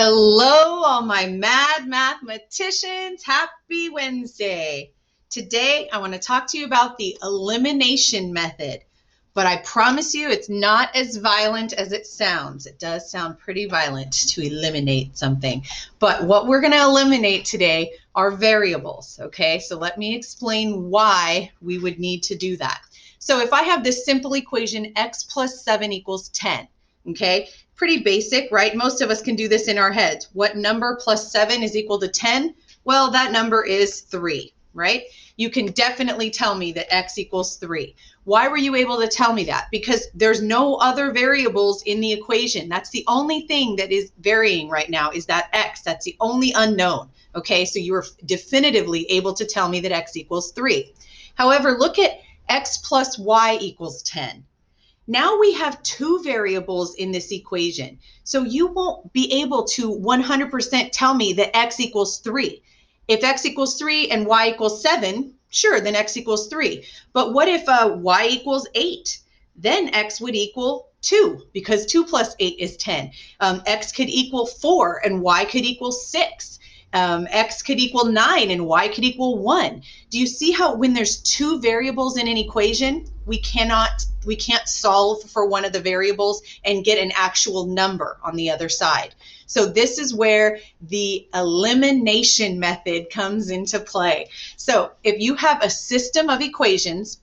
Hello, all my mad mathematicians. Happy Wednesday. Today, I want to talk to you about the elimination method, but I promise you it's not as violent as it sounds. It does sound pretty violent to eliminate something, but what we're going to eliminate today are variables, okay? So let me explain why we would need to do that. So if I have this simple equation, x plus 7 equals 10, okay? Pretty basic, right? Most of us can do this in our heads. What number plus 7 is equal to 10? Well, that number is 3, right? You can definitely tell me that x equals 3. Why were you able to tell me that? Because there's no other variables in the equation. That's the only thing that is varying right now is that x. That's the only unknown, okay? So you were definitively able to tell me that x equals 3. However, look at x plus y equals 10. Now we have two variables in this equation. So you won't be able to 100% tell me that x equals 3. If x equals 3 and y equals 7, sure, then x equals 3. But what if y equals 8? Then x would equal 2 because 2 plus 8 is 10. X could equal 4 and y could equal 6. X could equal 9 and y could equal 1. Do you see how when there's two variables in an equation, we can't solve for one of the variables and get an actual number on the other side? So this is where the elimination method comes into play. So if you have a system of equations,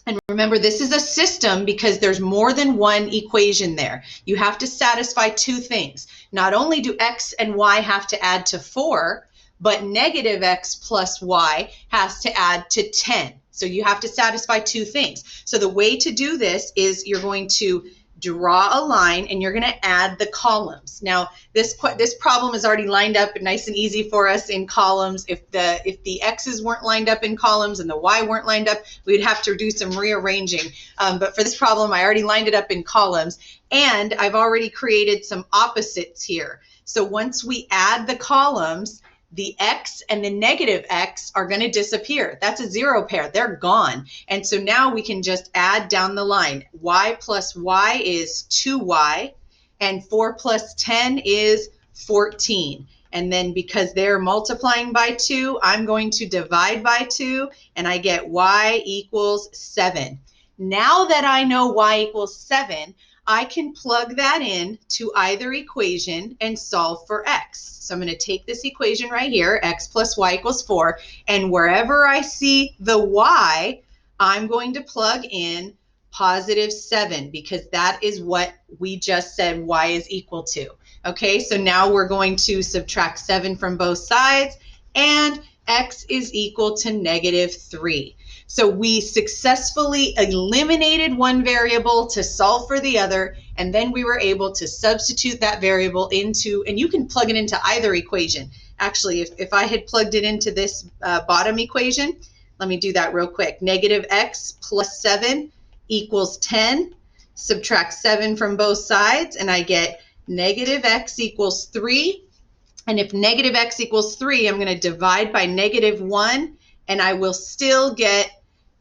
and remember, this is a system because there's more than one equation there. You have to satisfy two things. Not only do x and y have to add to 4, but negative x plus y has to add to 10. So you have to satisfy two things. So the way to do this is you're going to draw a line and you're going to add the columns. Now this problem is already lined up nice and easy for us in columns. If the x's weren't lined up in columns and the y weren't lined up, we'd have to do some rearranging. But for this problem, I already lined it up in columns and I've already created some opposites here. So once we add the columns, the x and the negative x are going to disappear. That's a zero pair. They're gone. And so now we can just add down the line. Y plus y is 2y, and 4 plus 10 is 14. And then because they're multiplying by 2, I'm going to divide by 2, and I get y equals 7. Now that I know y equals 7, I can plug that in to either equation and solve for x. So I'm going to take this equation right here, x plus y equals 4, and wherever I see the y, I'm going to plug in positive 7 because that is what we just said y is equal to. Okay, so now we're going to subtract 7 from both sides, and x is equal to negative 3. So we successfully eliminated one variable to solve for the other, and then we were able to substitute that variable into, and you can plug it into either equation. Actually, if I had plugged it into this bottom equation, let me do that real quick. Negative x plus 7 equals 10. Subtract 7 from both sides, and I get negative x equals 3. And if negative x equals 3, I'm going to divide by negative 1, and I will still get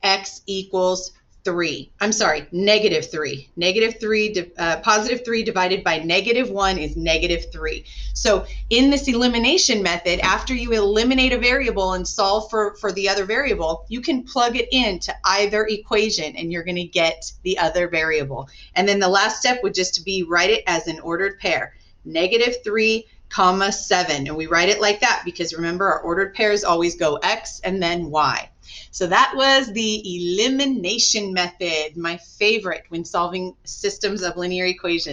x equals 3. I'm sorry, negative 3. Positive 3 divided by negative 1 is negative 3. So in this elimination method, after you eliminate a variable and solve for the other variable, you can plug it into either equation and you're going to get the other variable. And then the last step would just be write it as an ordered pair. Negative 3 comma 7, and we write it like that because remember our ordered pairs always go x and then y. So that was the elimination method, my favorite when solving systems of linear equations.